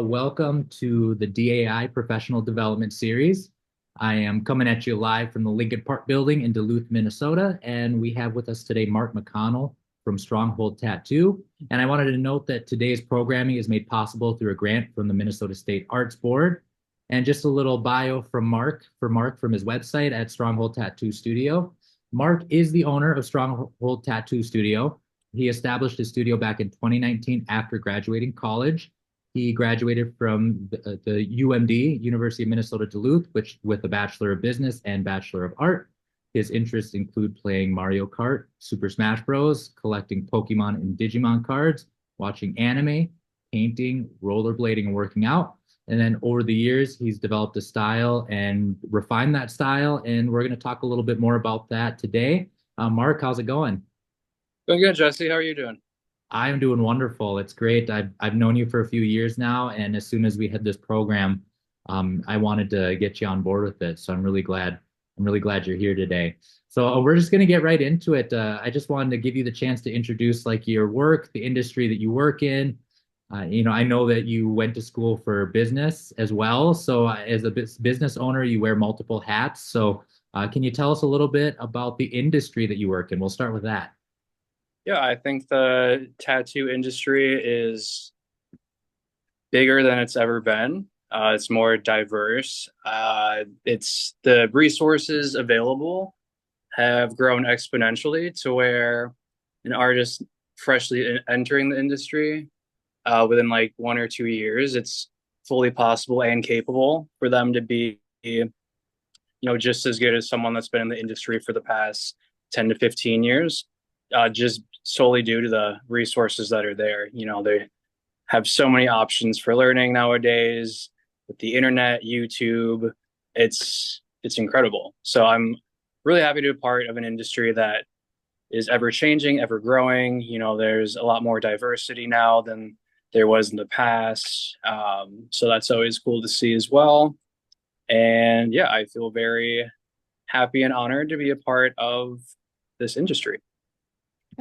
Welcome to the DAI Professional Development Series. I am coming at you live from the Lincoln Park Building in Duluth, Minnesota, and we have with us today Mark McConnell from Stronghold Tattoo. And I wanted to note that today's programming is made possible through a grant from the Minnesota State Arts Board. And just a little bio from Mark from his website at Stronghold Tattoo Studio. Mark is the owner of Stronghold Tattoo Studio. He established his studio back in 2019 after graduating college. He graduated from the UMD, University of Minnesota Duluth, which with a Bachelor of Business and Bachelor of Art. His interests include playing Mario Kart, Super Smash Bros., collecting Pokemon and Digimon cards, watching anime, painting, rollerblading, and working out. And then over the years, he's developed a style and refined that style. And we're going to talk a little bit more about that today. Mark, how's it going? Doing good, Jesse. How are you doing? I'm doing wonderful. It's great. I've known you for a few years now, and as soon as we had this program, I wanted to get you on board with it. So I'm really glad. I'm really glad you're here today. So we're just gonna get right into it. I just wanted to give you the chance to introduce like your work, the industry that you work in. I know that you went to school for business as well. So as a business owner, you wear multiple hats. So can you tell us a little bit about the industry that you work in? We'll start with that. Yeah, I think the tattoo industry is bigger than it's ever been. It's more diverse. It's the resources available have grown exponentially to where an artist freshly entering the industry within like 1 or 2 years, it's fully possible and capable for them to be, just as good as someone that's been in the industry for the past 10 to 15 years, just solely due to the resources that are there. They have so many options for learning nowadays with the internet, YouTube. It's incredible. So I'm really happy to be part of an industry that is ever changing, ever growing. There's a lot more diversity now than there was in the past. So that's always cool to see as well. And yeah, I feel very happy and honored to be a part of this industry.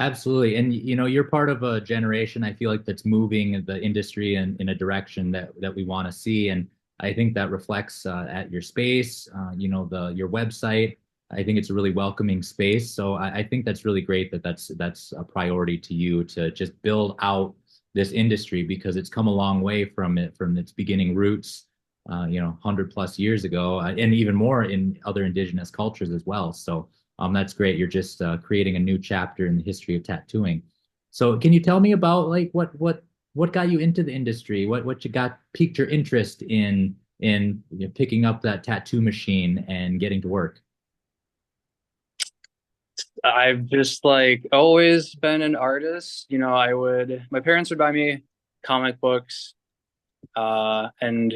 Absolutely. And you're part of a generation I feel like that's moving the industry in a direction that we want to see. And I think that reflects at your space, your website. I think it's a really welcoming space. So I think that's really great that's a priority to you to just build out this industry because it's come a long way from its beginning roots, 100 plus years ago, and even more in other indigenous cultures as well. So that's great. You're just creating a new chapter in the history of tattooing. So can you tell me about like what got you into the industry? What you got piqued your interest in picking up that tattoo machine and getting to work? I've just like always been an artist. My parents would buy me comic books, and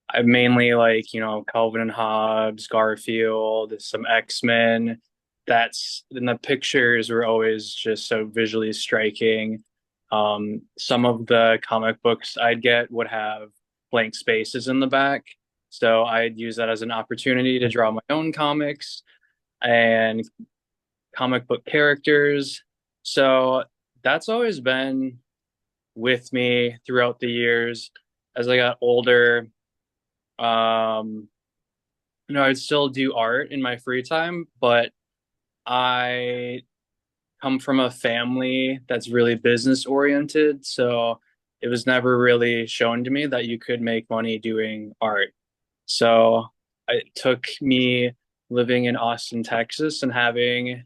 I mainly like, Calvin and Hobbes, Garfield, some X-Men. And the pictures were always just so visually striking. Some of the comic books I'd get would have blank spaces in the back. So I'd use that as an opportunity to draw my own comics and comic book characters. So that's always been with me throughout the years. As I got older, um, I'd still do art in my free time, but I come from a family that's really business oriented. So it was never really shown to me that you could make money doing art. So it took me living in Austin, Texas, and having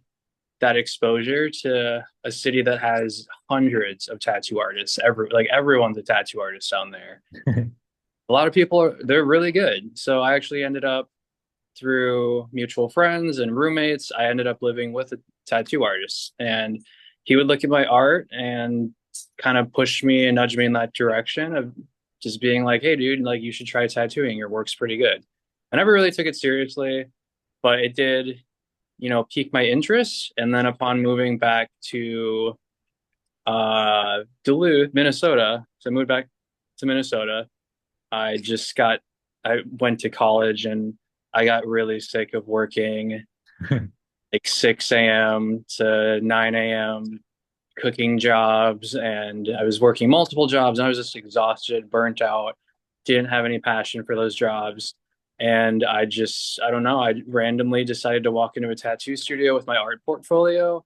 that exposure to a city that has hundreds of tattoo artists. Everyone's a tattoo artist down there. A lot of people they're really good. So I actually ended up through mutual friends and roommates, I ended up living with a tattoo artist, and he would look at my art and kind of push me and nudge me in that direction of just being like, "Hey, dude, like you should try tattooing. Your work's pretty good." I never really took it seriously, but it did, pique my interest. And then upon moving back to Duluth, Minnesota, so I moved back to Minnesota. I went to college and I got really sick of working like 6 a.m. to 9 a.m. cooking jobs, and I was working multiple jobs, and I was just exhausted, burnt out, didn't have any passion for those jobs. And I don't know, I randomly decided to walk into a tattoo studio with my art portfolio,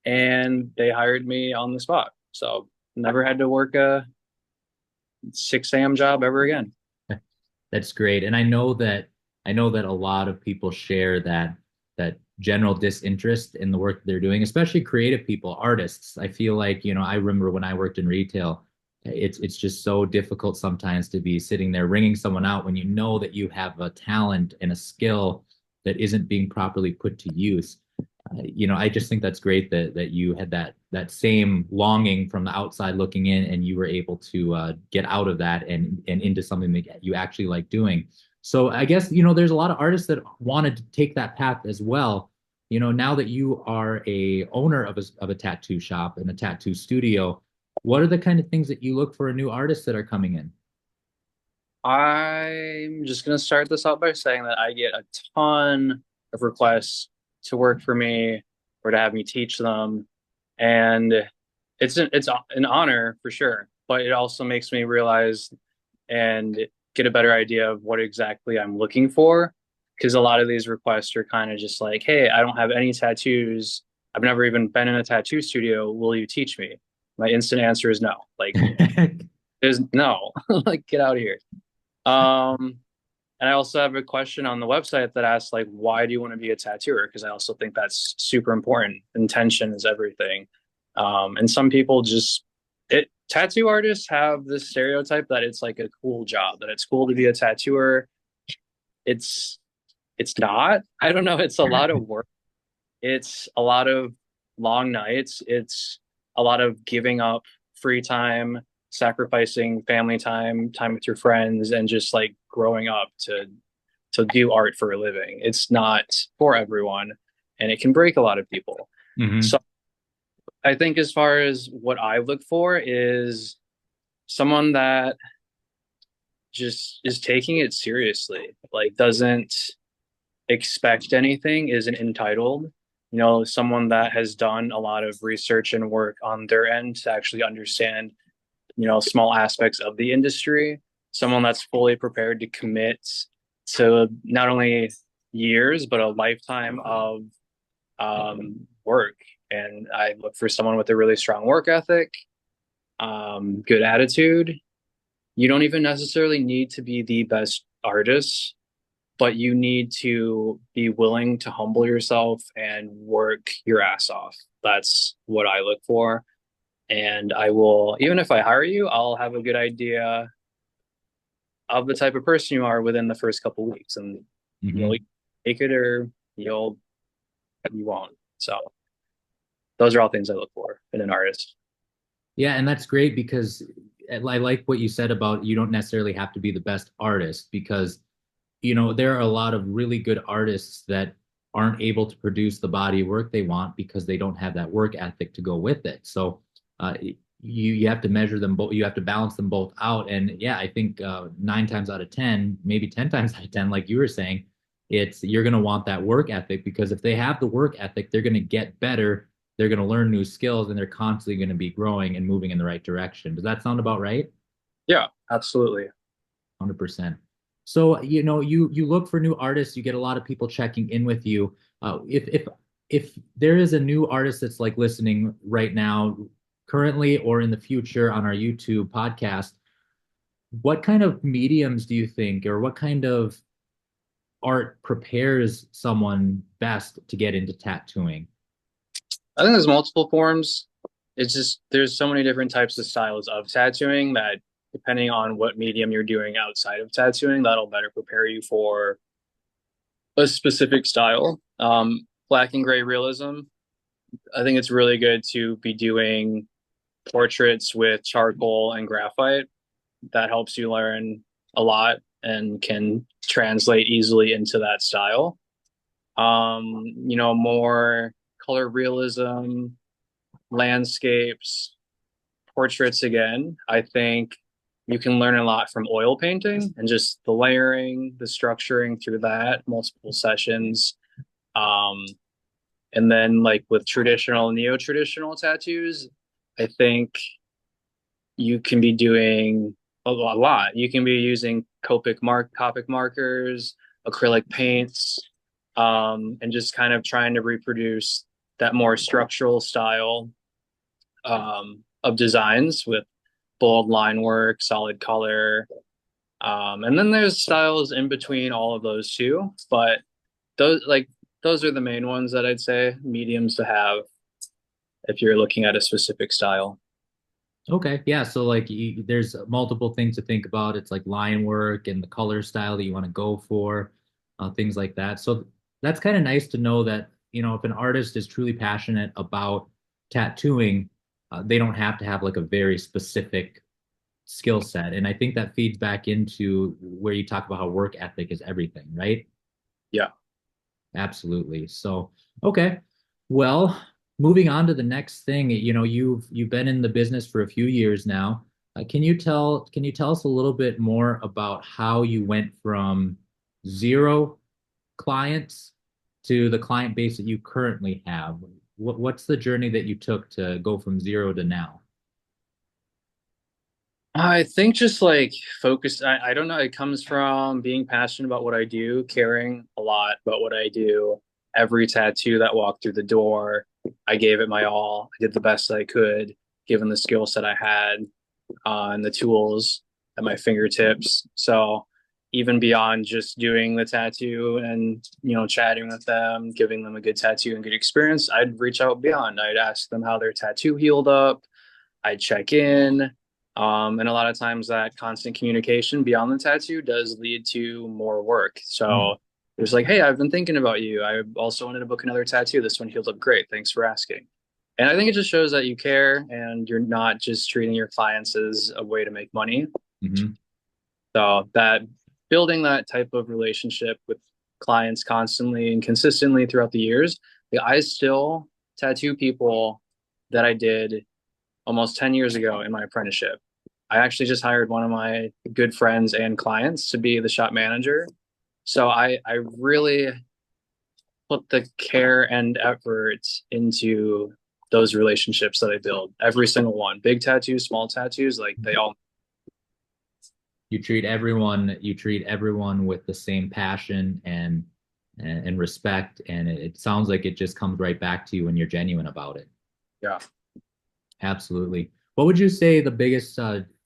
and they hired me on the spot. So never had to work a 6 a.m. job ever again. That's great. And I know that a lot of people share that general disinterest in the work they're doing, especially creative people, artists. I feel like, I remember when I worked in retail, it's just so difficult sometimes to be sitting there ringing someone out when you know that you have a talent and a skill that isn't being properly put to use. I just think that's great that you had that same longing from the outside looking in, and you were able to get out of that and into something that you actually like doing. So I guess there's a lot of artists that wanted to take that path as well. Now that you are a owner of a tattoo shop and a tattoo studio, what are the kind of things that you look for in new artists that are coming in? I'm just going to start this out by saying that I get a ton of requests to work for me or to have me teach them. And it's an honor for sure, but it also makes me realize and get a better idea of what exactly I'm looking for. Because a lot of these requests are kind of just like, hey, I don't have any tattoos. I've never even been in a tattoo studio. Will you teach me? My instant answer is no. Like, there's no, like, get out of here. Um, and I also have a question on the website that asks, like, why do you want to be a tattooer? Because I also think that's super important. Intention is everything. And some people just tattoo artists have this stereotype that it's like a cool job, that it's cool to be a tattooer. It's it's not. I don't know. It's a lot of work. It's a lot of long nights. It's a lot of giving up free time, sacrificing family time, time with your friends, and just like growing up to do art for a living. It's not for everyone, and it can break a lot of people. Hmm. So I think as far as what I look for is someone that just is taking it seriously, like doesn't expect anything, isn't entitled. Someone that has done a lot of research and work on their end to actually understand, small aspects of the industry. Someone that's fully prepared to commit to not only years, but a lifetime of work. And I look for someone with a really strong work ethic, good attitude. You don't even necessarily need to be the best artist, but you need to be willing to humble yourself and work your ass off. That's what I look for. And I will, even if I hire you, I'll have a good idea of the type of person you are within the first couple of weeks. And you'll Hmm. take it or you won't. So those are all things I look for in an artist. Yeah, and that's great because I like what you said about you don't necessarily have to be the best artist because there are a lot of really good artists that aren't able to produce the body of work they want because they don't have that work ethic to go with it. So you have to measure them both. You have to balance them both out. And yeah, I think 9 times out of 10, maybe 10 times out of 10, like you were saying, it's you're going to want that work ethic because if they have the work ethic, they're going to get better. They're going to learn new skills and they're constantly going to be growing and moving in the right direction. Does that sound about right? Yeah, absolutely. 100%. So, you look for new artists, you get a lot of people checking in with you. If there is a new artist that's like listening right now, currently or in the future on our YouTube podcast, what kind of mediums do you think, or what kind of art prepares someone best to get into tattooing? I think there's multiple forms. It's just there's so many different types of styles of tattooing that depending on what medium you're doing outside of tattooing, that'll better prepare you for a specific style. Black and gray realism. I think it's really good to be doing portraits with charcoal and graphite. That helps you learn a lot and can translate easily into that style. More color realism, landscapes, portraits again. I think you can learn a lot from oil painting and just the layering, the structuring through that, multiple sessions. Um, and then like with traditional, neo-traditional tattoos, I think you can be doing a lot. You can be using Copic markers, acrylic paints, and just kind of trying to reproduce that more structural style of designs with bold line work, solid color. And then there's styles in between all of those too, but those like those are the main ones that I'd say mediums to have if you're looking at a specific style. Okay, yeah. So like, there's multiple things to think about. It's like line work and the color style that you want to go for, things like that. So that's kind of nice to know that, if an artist is truly passionate about tattooing, they don't have to have like a very specific skill set. And I think that feeds back into where you talk about how work ethic is everything, right? Yeah. Absolutely. So, okay. Well, moving on to the next thing, you've been in the business for a few years now. Can you tell us a little bit more about how you went from zero clients to the client base that you currently have? What's the journey that you took to go from zero to now? I think just like focus, I don't know, it comes from being passionate about what I do, caring a lot about what I do. Every tattoo that walked through the door, I gave it my all. I did the best I could, given the skill set I had, and the tools at my fingertips. So even beyond just doing the tattoo and, chatting with them, giving them a good tattoo and good experience, I'd reach out beyond. I'd ask them how their tattoo healed up. I'd check in. And a lot of times that constant communication beyond the tattoo does lead to more work. Hmm. So it's like, hey, I've been thinking about you. I also wanted to book another tattoo. This one healed up great. Thanks for asking. And I think it just shows that you care and you're not just treating your clients as a way to make money. Hmm. So that building that type of relationship with clients constantly and consistently throughout the years, I still tattoo people that I did almost 10 years ago in my apprenticeship. I actually just hired one of my good friends and clients to be the shop manager. So I really put the care and effort into those relationships that I build. Every single one, big tattoos, small tattoos, like they all. You treat everyone with the same passion and respect, and it sounds like it just comes right back to you when you're genuine about it. Yeah. Absolutely. What would you say the biggest,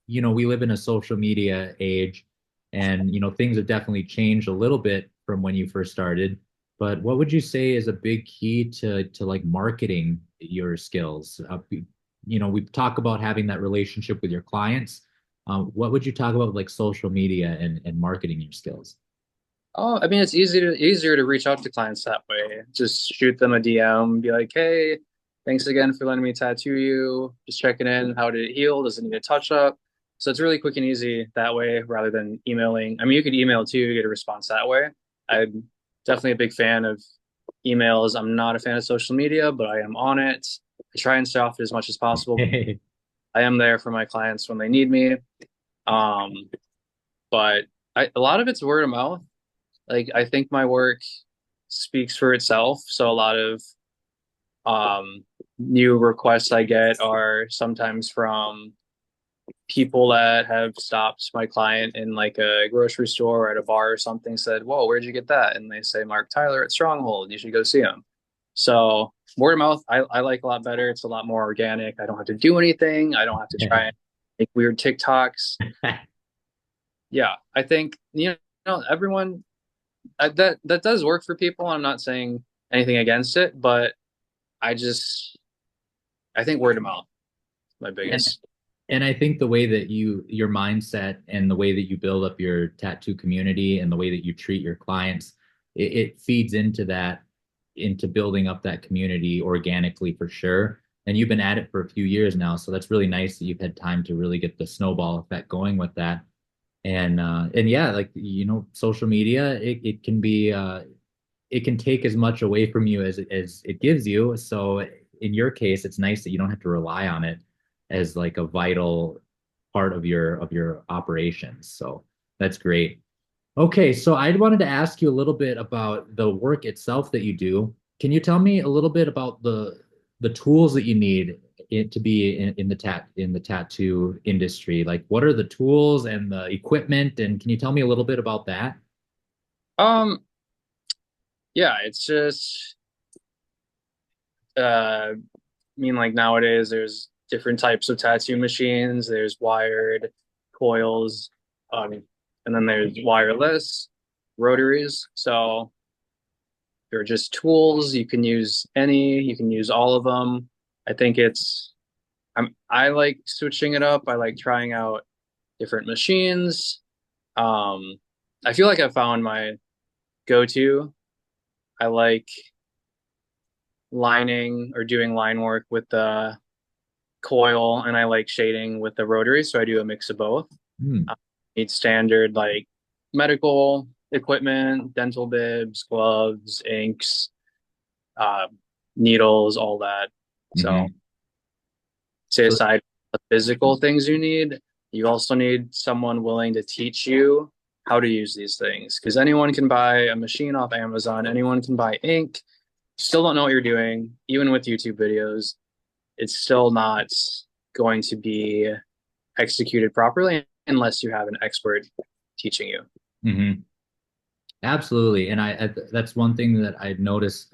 we live in a social media age, and, things have definitely changed a little bit from when you first started. But what would you say is a big key to like marketing your skills? We talk about having that relationship with your clients. What would you talk about with like social media and marketing your skills? Oh, I mean, it's easier to reach out to clients that way. Just shoot them a DM, be like, "Hey, thanks again for letting me tattoo you. Just checking in. How did it heal? Does it need a touch up?" So it's really quick and easy that way rather than emailing. I mean, you could email too, get a response that way. I'm definitely a big fan of emails. I'm not a fan of social media, but I am on it. I try and stay off it as much as possible. I am there for my clients when they need me. Um, but a lot of it's word of mouth. Like I think my work speaks for itself. So a lot of new requests I get are sometimes from people that have stopped my client in like a grocery store or at a bar or something, said, "Whoa, where'd you get that?" And they say, "Mark Tyler at Stronghold. You should go see him." So word of mouth, I like a lot better. It's a lot more organic. I don't have to do anything. I don't have to try and make weird TikToks. Yeah, I think everyone that does work for people. I'm not saying anything against it, but I think word of mouth is my And biggest. and I think the way that your mindset and the way that you build up your tattoo community and the way that you treat your clients, it feeds into that, into building up that community organically for sure. And you've been at it for a few years now, so that's really nice that you've had time to really get the snowball effect going with that. And yeah, like, social media, it can take as much away from you as it gives you. So in your case, it's nice that you don't have to rely on it as like a vital part of your operations. So that's great. Okay, so I wanted to ask you a little bit about the work itself that you do. Can you tell me a little bit about the tools that you need to be in the tattoo industry? Like, what are the tools and the equipment? And can you tell me a little bit about that? Um, yeah, it's just I mean, like nowadays there's different types of tattoo machines. There's wired, coils, and then there's wireless, rotaries. So they're just tools. You can use any, you can use all of them. I think I like switching it up. I like trying out different machines. Um, I feel like I found my go-to. I like lining or doing line work with the coil, and I like shading with the rotary. So I do a mix of both. Hmm. I need standard like medical equipment, dental bibs, gloves, inks, uh, needles, all that. So, Hmm. say So, aside the physical things you need, you also need someone willing to teach you how to use these things. Because anyone can buy a machine off Amazon, anyone can buy ink. Still don't know what you're doing, even with YouTube videos. It's still not going to be executed properly unless you have an expert teaching you. mhm. Absolutely. And that's one thing that I've noticed,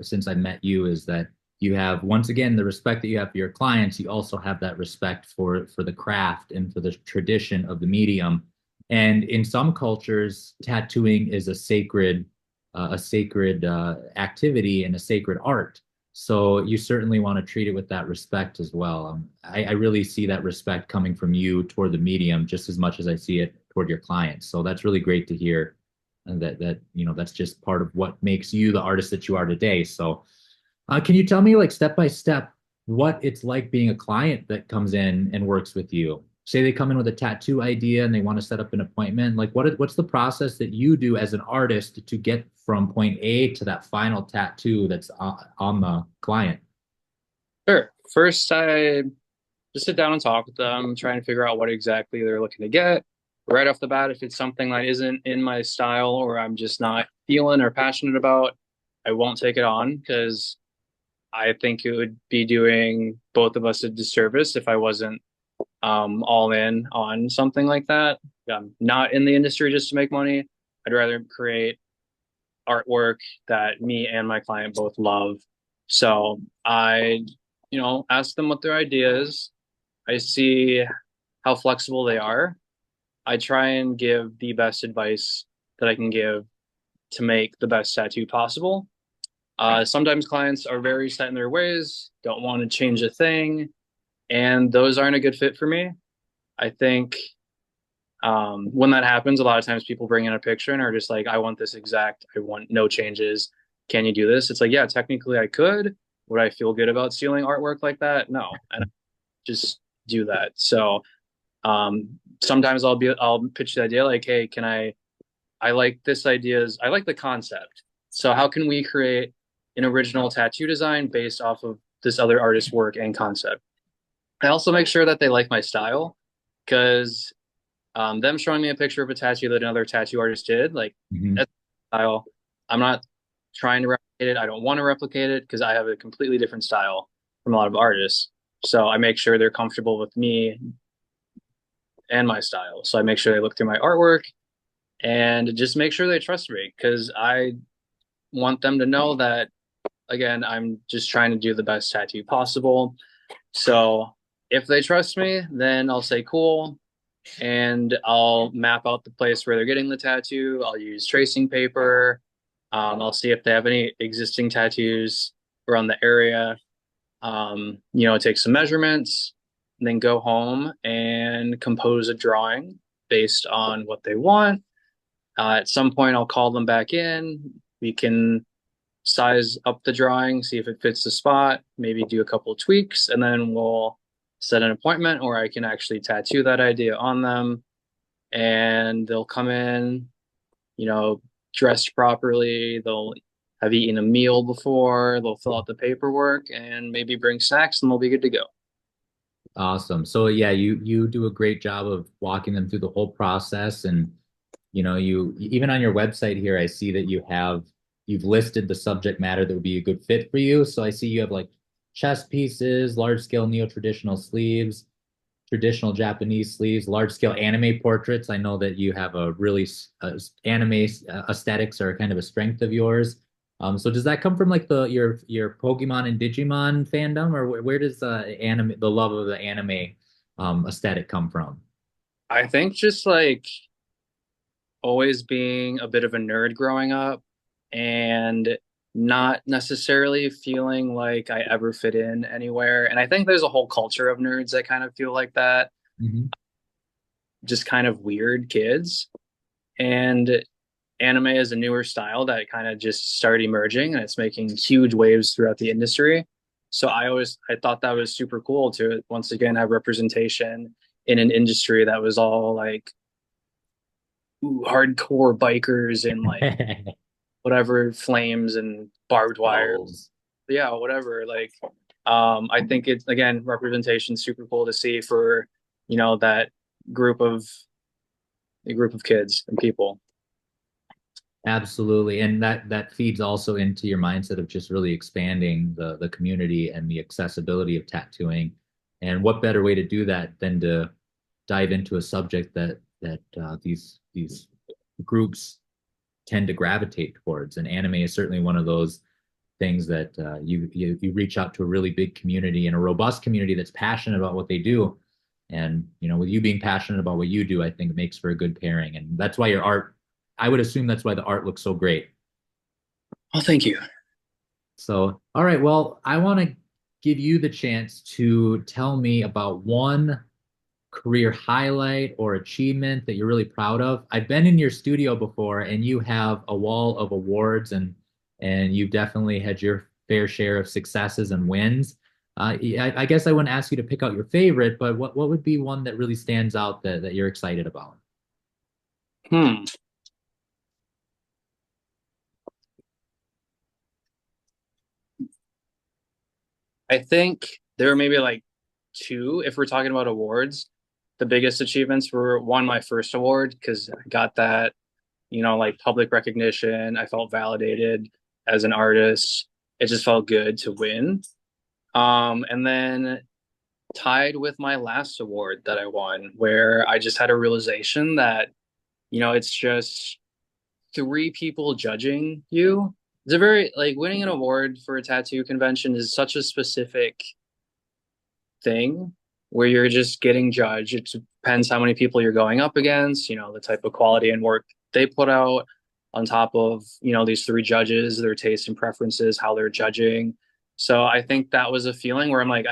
since I met you is that you have, once again, the respect that you have for your clients, you also have that respect for the craft and for the tradition of the medium. And in some cultures, tattooing is a sacred activity and a sacred art. So you certainly want to treat it with that respect as well. I really see that respect coming from you toward the medium just as much as I see it toward your clients. So that's really great to hear, and that's just part of what makes you the artist that you are today. So can you tell me, like, step by step, what it's like being a client that comes in and works with you? Say they come in with a tattoo idea and they want to set up an appointment. Like, what's the process that you do as an artist to get from point A to that final tattoo that's on the client? Sure. First, I just sit down and talk with them, trying to figure out what exactly they're looking to get. Right off the bat, if it's something that isn't in my style or I'm just not feeling or passionate about, I won't take it on because I think it would be doing both of us a disservice if I wasn't all in on something like that. I'm not in the industry just to make money. I'd rather create artwork that me and my client both love. So I, ask them what their idea is. I see how flexible they are. I try and give the best advice that I can give to make the best tattoo possible. Sometimes clients are very set in their ways, don't want to change a thing, and those aren't a good fit for me. I think when that happens, a lot of times people bring in a picture and are just like, I want this exact, I want no changes. Can you do this? It's like, yeah, technically I could. Would I feel good about stealing artwork like that? No. And I just do that. So sometimes I'll pitch the idea like, hey, I like this ideas, I like the concept. So how can we create an original tattoo design based off of this other artist's work and concept? I also make sure that they like my style because them showing me a picture of a tattoo that another tattoo artist did, like Mhm. that's style. I'm not trying to replicate it. I don't want to replicate it because I have a completely different style from a lot of artists. So I make sure they're comfortable with me and my style. So I make sure they look through my artwork and just make sure they trust me because I want them to know that again, I'm just trying to do the best tattoo possible. So if they trust me, then I'll say cool, and I'll map out the place where they're getting the tattoo. I'll use tracing paper. I'll see if they have any existing tattoos around the area. Take some measurements, and then go home and compose a drawing based on what they want. At some point, I'll call them back in. We can size up the drawing, see if it fits the spot, maybe do a couple of tweaks, and then we'll set an appointment where I can actually tattoo that idea on them. And they'll come in, you know, dressed properly. They'll have eaten a meal before. They'll fill out the paperwork and maybe bring snacks, and they'll be good to go. Awesome. So yeah, you do a great job of walking them through the whole process, and you even on your website here, I see that you've listed the subject matter that would be a good fit for you. So I see you have like chess pieces, large-scale neo-traditional sleeves, traditional Japanese sleeves, large-scale anime portraits. I know that you have a really anime aesthetics are kind of a strength of yours. So does that come from like the your Pokemon and Digimon fandom, or where does the love of the anime aesthetic come from? I think just like always being a bit of a nerd growing up and not necessarily feeling like I ever fit in anywhere. And I think there's a whole culture of nerds that kind of feel like that, Hmm. just kind of weird kids. And anime is a newer style that kind of just started emerging and it's making huge waves throughout the industry. So I thought that was super cool to once again have representation in an industry that was all like hardcore bikers and like whatever flames and barbed wire. Lulz. Yeah, whatever. Like, I think it's again representation super cool to see for that group of a group of kids and people. Absolutely. And that feeds also into your mindset of just really expanding the community and the accessibility of tattooing. And what better way to do that than to dive into a subject that these groups tend to gravitate towards. And anime is certainly one of those things that you reach out to a really big community and a robust community that's passionate about what they do. And with you being passionate about what you do, I think it makes for a good pairing. And that's why your art, I would assume that's why the art looks so great. Oh, thank you. So, all right, well, I want to give you the chance to tell me about one career highlight or achievement that you're really proud of. I've been in your studio before and you have a wall of awards and you've definitely had your fair share of successes and wins. I guess I wouldn't ask you to pick out your favorite, but what would be one that really stands out that you're excited about? Hmm. I think there were maybe like two, if we're talking about awards. The biggest achievements were one, my first award, because I got that, like public recognition. I felt validated as an artist. It just felt good to win. And then tied with my last award that I won, where I just had a realization that, it's just three people judging you. It's a very like winning an award for a tattoo convention is such a specific thing where you're just getting judged. It depends how many people you're going up against, the type of quality and work they put out on top of, these three judges, their taste and preferences, how they're judging. So I think that was a feeling where I'm like,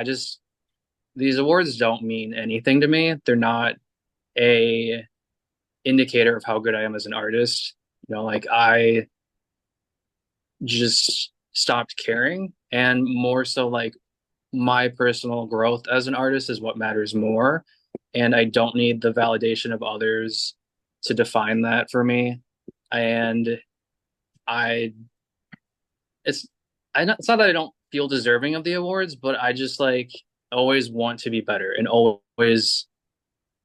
these awards don't mean anything to me. They're not a indicator of how good I am as an artist. Like I just stopped caring and more so like my personal growth as an artist is what matters more. And I don't need the validation of others to define that for me. And I, it's, it's not that I don't feel deserving of the awards, but I just like always want to be better and always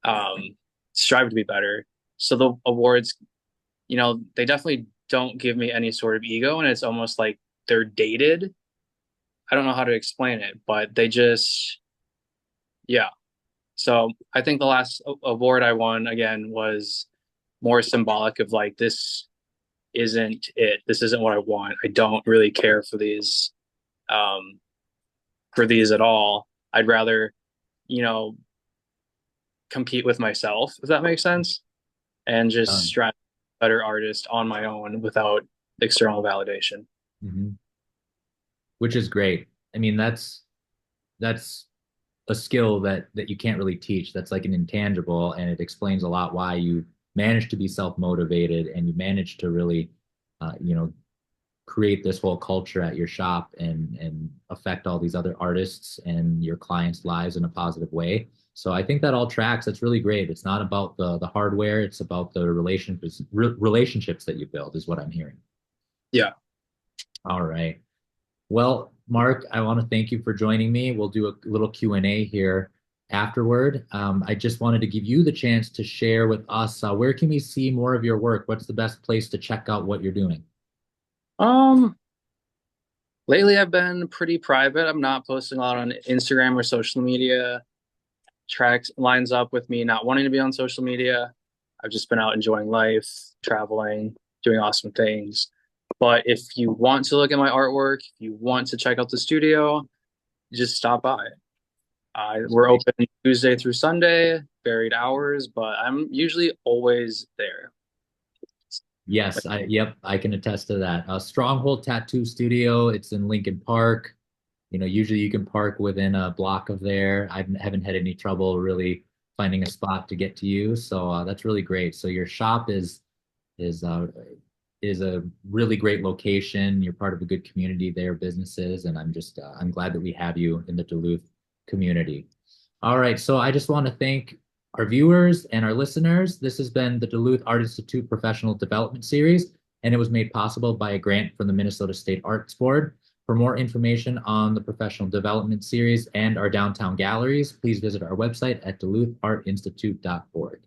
um, strive to be better. So the awards, they definitely don't give me any sort of ego. And it's almost like they're dated. I don't know how to explain it, but they just, yeah. So I think the last award I won again was more symbolic of like this isn't it. This isn't what I want. I don't really care um for these at all. I'd rather, you know, compete with myself, if that makes sense, and just Um, strive to be a better artist on my own without external validation. mhm. Which is great. I mean, that's a skill that you can't really teach. That's like an intangible, and it explains a lot why you managed to be self-motivated and you managed to really, you know, create this whole culture at your shop and affect all these other artists and your clients' lives in a positive way. So I think that all tracks. That's really great. It's not about the hardware. It's about the relationships that you build, is what I'm hearing. Yeah. All right. Well, Mark, I want to thank you for joining me. We'll do a little Q&A here afterward. I just wanted to give you the chance to share with us where can we see more of your work? What's the best place to check out what you're doing? Um, Lately, I've been pretty private. I'm not posting a lot on Instagram or social media. Tracks lines up with me not wanting to be on social media. I've just been out enjoying life, traveling, doing awesome things. But if you want to look at my artwork, if you want to check out the studio, just stop by. We're open Tuesday through Sunday, varied hours, but I'm usually always there. Yes, yep, I can attest to that. Stronghold Tattoo Studio, it's in Lincoln Park. Usually you can park within a block of there. I haven't had any trouble really finding a spot to get to you, so that's really great. So your shop is uh, is a really great location. You're part of a good community there, businesses, and I'm glad that we have you in the Duluth community. All right, so I just want to thank our viewers and our listeners. This has been the Duluth Art Institute Professional Development Series, and it was made possible by a grant from the Minnesota State Arts Board. For more information on the Professional Development Series and our downtown galleries, please visit our website at duluthartinstitute.org.